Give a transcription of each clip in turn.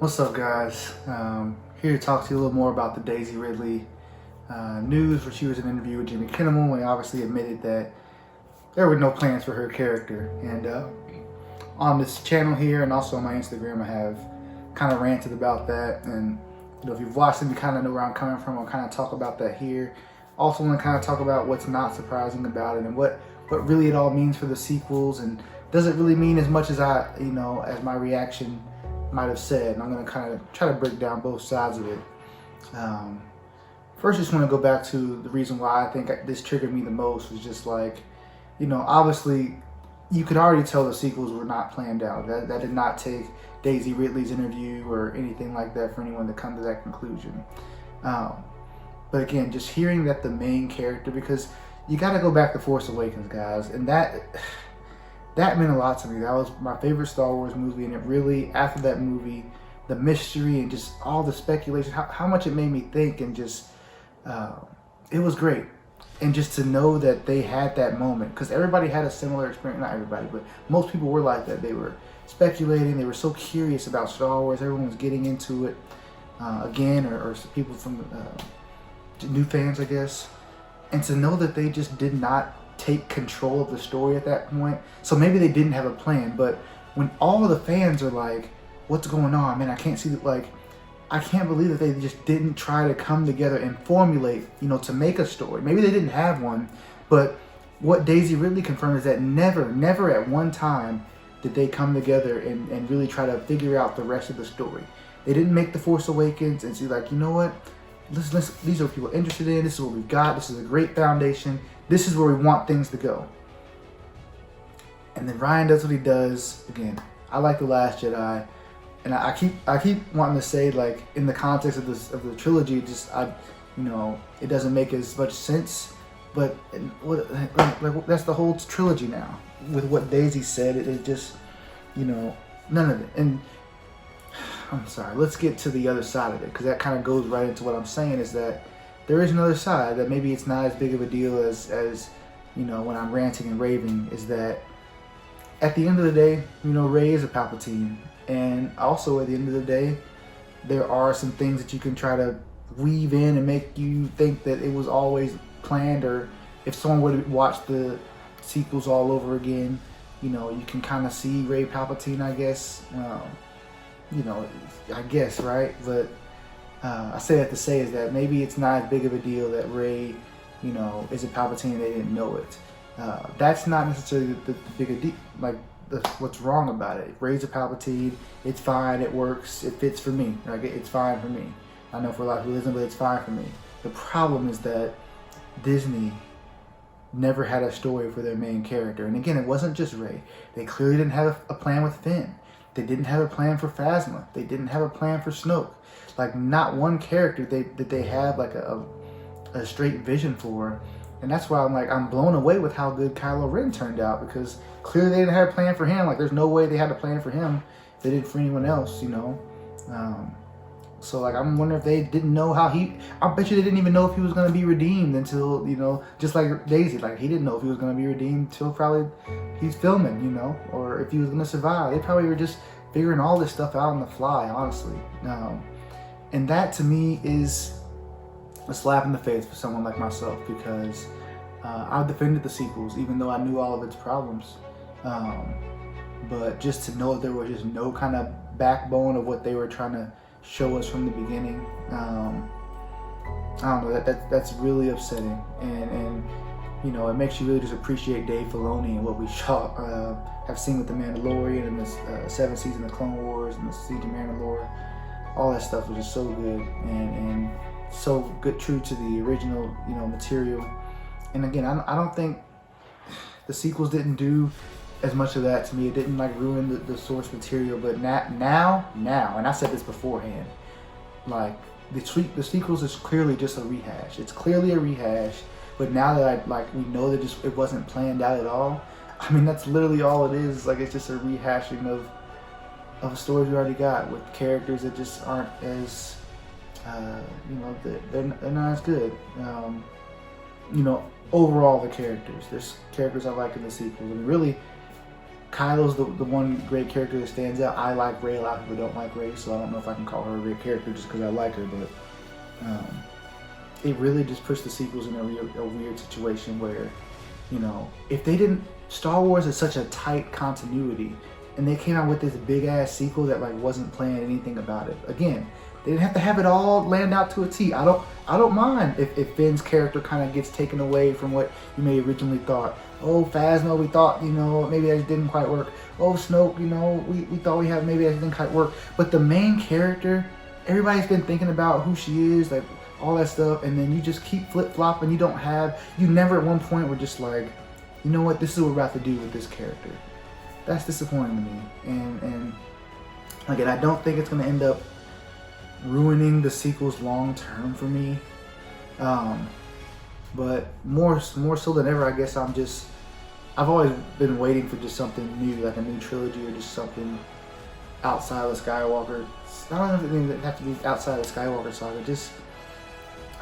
What's up, guys? Here to talk to you a little more about the Daisy Ridley news, where she was in an interview with Jimmy Kimmel and obviously admitted that there were no plans for her character. And on this channel here and also on my Instagram, I have kind of ranted about that. And if you've watched it, you kind of know where I'm coming from. I'll kind of talk about that here. Also want to kind of talk about what's not surprising about it and what really it all means for the sequels, and does it really mean as much as as my reaction might have said. And I'm going to kind of try to break down both sides of it. First, just want to go back to the reason why I think this triggered me the most was just like, obviously you could already tell the sequels were not planned out. That did not take Daisy Ridley's interview or anything like that for anyone to come to that conclusion. But again, just hearing that the main character, because you got to go back to Force Awakens, guys, and that meant a lot to me. That was my favorite Star Wars movie, and it really, after that movie, the mystery and just all the speculation, how much it made me think, and just, it was great. And just to know that they had that moment, because everybody had a similar experience, not everybody, but most people were like that. They were speculating, they were so curious about Star Wars, everyone was getting into it again, or people from new fans, I guess. And to know that they just did not take control of the story at that point. So maybe they didn't have a plan, but when all of the fans are like, what's going on, man, I can't see that, like, I can't believe that they just didn't try to come together and formulate, to make a story. Maybe they didn't have one, but what Daisy Ridley confirmed is that never at one time did they come together and really try to figure out the rest of the story. They didn't make The Force Awakens and see, like, you know what, these are what people are interested in, this is what we've got, this is a great foundation, this is where we want things to go. And then Ryan does what he does. Again, I like The Last Jedi, and I keep wanting to say, like, in the context of the trilogy, it doesn't make as much sense. But that's the whole trilogy now. With what Daisy said, it just, none of it. And I'm sorry, let's get to the other side of it, because that kind of goes right into what I'm saying, is that there is another side that maybe it's not as big of a deal as when I'm ranting and raving, is that at the end of the day, Rey is a Palpatine. And also at the end of the day, there are some things that you can try to weave in and make you think that it was always planned, or if someone were to watch the sequels all over again, you can kind of see Rey Palpatine, I guess. I guess, right? But I say that to say is that maybe it's not as big of a deal that Rey, is a Palpatine and they didn't know it. That's not necessarily the bigger deal, like, what's wrong about it. Rey's a Palpatine, it's fine, it works, it fits for me. Like, it's fine for me. I know for a lot of people it isn't, but it's fine for me. The problem is that Disney never had a story for their main character. And again, it wasn't just Rey. They clearly didn't have a plan with Finn. They didn't have a plan for Phasma. They didn't have a plan for Snoke. Like, not one character that they have like a straight vision for. And that's why I'm blown away with how good Kylo Ren turned out, because clearly they didn't have a plan for him. Like, there's no way they had a plan for him if they did for anyone else, So, like, I'm wondering if they didn't know how I bet you they didn't even know if he was going to be redeemed until, just like Daisy. Like, he didn't know if he was going to be redeemed until probably he's filming, or if he was going to survive. They probably were just figuring all this stuff out on the fly, honestly. And that, to me, is a slap in the face for someone like myself, because I've defended the sequels, even though I knew all of its problems. But just to know that there was just no kind of backbone of what they were trying to show us from the beginning, I don't know, that's really upsetting, and it makes you really just appreciate Dave Filoni and what we have seen with The Mandalorian and this 7th season of Clone Wars and the Siege of Mandalore. All that stuff was just so good and so good, true to the original material. And again, I don't think the sequels didn't do as much of that to me. It didn't ruin the source material, but now, and I said this beforehand, like, the sequels is clearly just a rehash. It's clearly a rehash, but now that we know that it wasn't planned out at all. I mean, that's literally all it is. Like, it's just a rehashing of stories we already got with characters that just aren't as, they're not as good. Overall, the characters. There's characters I like in the sequels, and really, Kylo's the one great character that stands out. I like Rey. A lot of people don't like Rey, so I don't know if I can call her a great character just because I like her. But it really just puts the sequels in a weird situation where, you know, if they didn't, Star Wars is such a tight continuity, and they came out with this big ass sequel that like wasn't playing anything about it. Again, they didn't have to have it all land out to a T. I don't mind if Finn's character kind of gets taken away from what you may originally thought. Oh, Phasma, we thought, you know, maybe that didn't quite work. Oh, Snoke, you know, we thought we had, maybe that didn't quite work. But the main character, everybody's been thinking about who she is, like all that stuff, and then you just keep flip-flopping. You never at one point were just like, you know what, this is what we're about to do with this character. That's disappointing to me. And again, I don't think it's going to end up ruining the sequels long term for me. But more so than ever, I guess I've always been waiting for just something new, like a new trilogy or just something outside of the Skywalker. I don't know if it even have to be outside of the Skywalker saga. Just,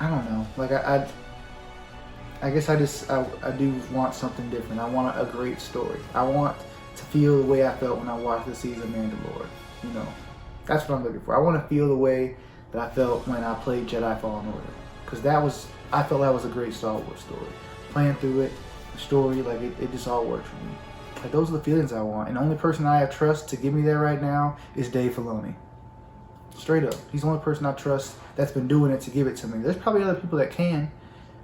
I don't know. Like I guess I do want something different. I want a great story. I want to feel the way I felt when I watched the season of Mandalore. You know, that's what I'm looking for. I want to feel the way that I felt when I played Jedi Fallen Order, because I felt that was a great Star Wars story. Playing through it, the story, like it just all worked for me. Like those are the feelings I want, and the only person I have trust to give me that right now is Dave Filoni. Straight up, he's the only person I trust that's been doing it to give it to me. There's probably other people that can.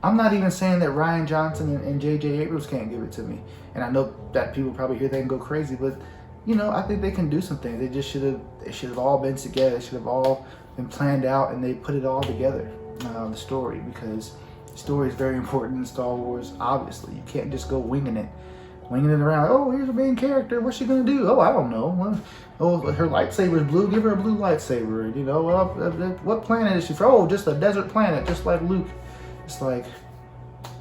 I'm not even saying that Rian Johnson and J.J. Abrams can't give it to me. And I know that people probably hear that and go crazy, but you know, I think they can do some things. They should have all been together. They should have all been planned out, and they put it all together. The story, because the story is very important in Star Wars. Obviously, you can't just go winging it around. Like, oh, here's the main character. What's she gonna do? Oh, I don't know. Oh, her lightsaber is blue. Give her a blue lightsaber. You know, what planet is she from? Oh, just a desert planet, just like Luke. It's like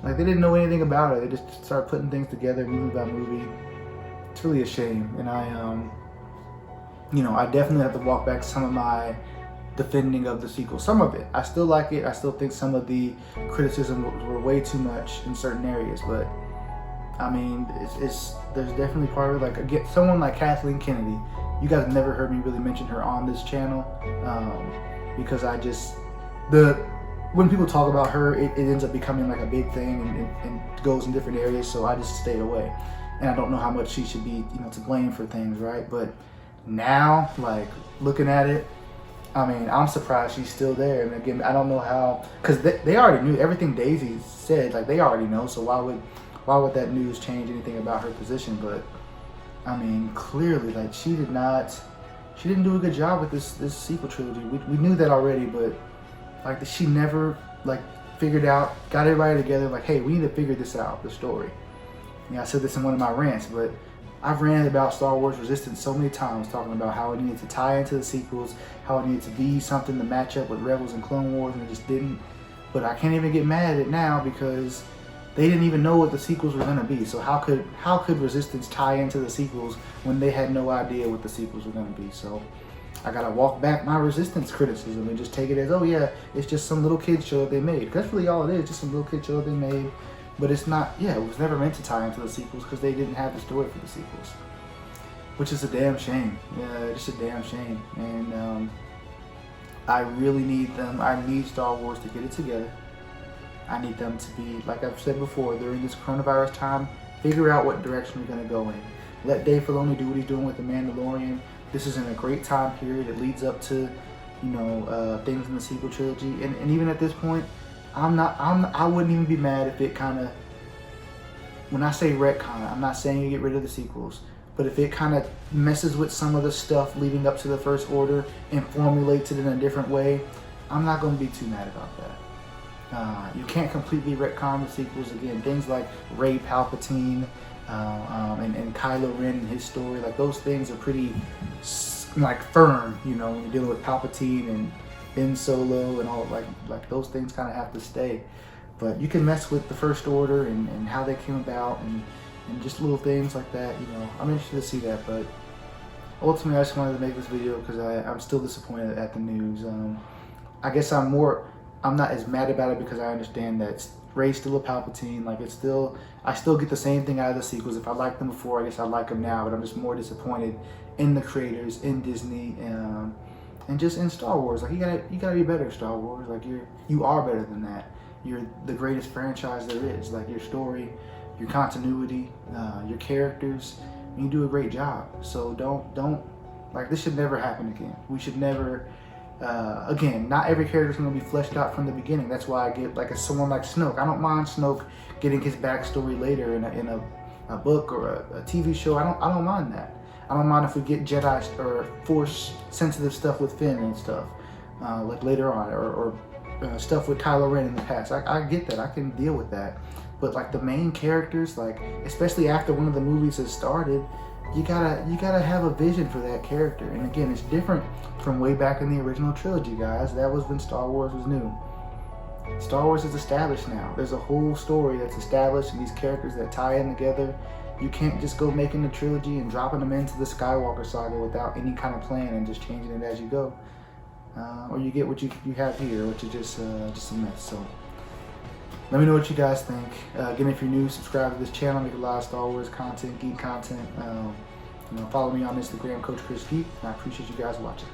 they didn't know anything about it. They just started putting things together, movie by movie. It's really a shame, and I definitely have to walk back to some of my defending of the sequel. Some of it, I still like it. I still think some of the criticism were way too much in certain areas, but I mean, there's definitely part of it. Like, again, someone like Kathleen Kennedy, you guys never heard me really mention her on this channel, because when people talk about her, it ends up becoming like a big thing and goes in different areas, so I just stayed away. And I don't know how much she should be, to blame for things, right? But now, like, looking at it, I mean, I'm surprised she's still there. And again, I don't know how, because they already knew everything Daisy said. Like, they already know. So why would that news change anything about her position? But I mean, clearly, like, she didn't do a good job with this sequel trilogy. We knew that already, but like, she never like figured out, got everybody together. Like, hey, we need to figure this out, the story. I said this in one of my rants, but I've ranted about Star Wars Resistance so many times, talking about how it needed to tie into the sequels, how it needed to be something to match up with Rebels and Clone Wars, and it just didn't. But I can't even get mad at it now because they didn't even know what the sequels were going to be. So how could Resistance tie into the sequels when they had no idea what the sequels were going to be? So I got to walk back my Resistance criticism and just take it as, oh yeah, it's just some little kid show that they made. That's really all it is, just some little kid show that they made. But it's not, it was never meant to tie into the sequels because they didn't have the story for the sequels. Which is a damn shame. Yeah, just a damn shame. And I really need them. I need Star Wars to get it together. I need them to be, like I've said before, during this coronavirus time, figure out what direction we're going to go in. Let Dave Filoni do what he's doing with The Mandalorian. This is in a great time period. It leads up to, things in the sequel trilogy. And even at this point, I wouldn't even be mad if it kind of, when I say retcon, I'm not saying you get rid of the sequels, but if it kind of messes with some of the stuff leading up to the First Order and formulates it in a different way, I'm not going to be too mad about that. You can't completely retcon the sequels. Again, things like Rey Palpatine and Kylo Ren and his story, like those things are pretty like firm, when you're dealing with Palpatine and Ben Solo and all, like those things kind of have to stay. But you can mess with the First Order and how they came about and just little things like that. I'm interested to see that. But ultimately, I just wanted to make this video because I'm still disappointed at the news. I guess I'm not as mad about it because I understand that Rey's still a Palpatine. Like, I still get the same thing out of the sequels. If I liked them before, I guess I like them now. But I'm just more disappointed in the creators, in Disney, and just in Star Wars. Like, you gotta be better, Star Wars. Like, you are better than that. You're the greatest franchise there is. Like, your story, your continuity, your characters, you do a great job. So don't like, this should never happen again. We should never. Again, not every character is going to be fleshed out from the beginning. That's why I get like someone like Snoke. I don't mind Snoke getting his backstory later in a book or a TV show. I don't mind that. I don't mind if we get Jedi or Force sensitive stuff with Finn and stuff like later on, or stuff with Kylo Ren in the past. I get that. I can deal with that. But like the main characters, like especially after one of the movies has started, you gotta have a vision for that character. And again, it's different from way back in the original trilogy, guys. That was when Star Wars was new. Star Wars is established now. There's a whole story that's established and these characters that tie in together. You can't just go making the trilogy and dropping them into the Skywalker saga without any kind of plan and just changing it as you go. Or you get what you have here, which is just a mess. So let me know what you guys think. Again, if you're new, subscribe to this channel. I make a lot of Star Wars content, geek content. Follow me on Instagram, CoachChrisGeek'd, and I appreciate you guys watching.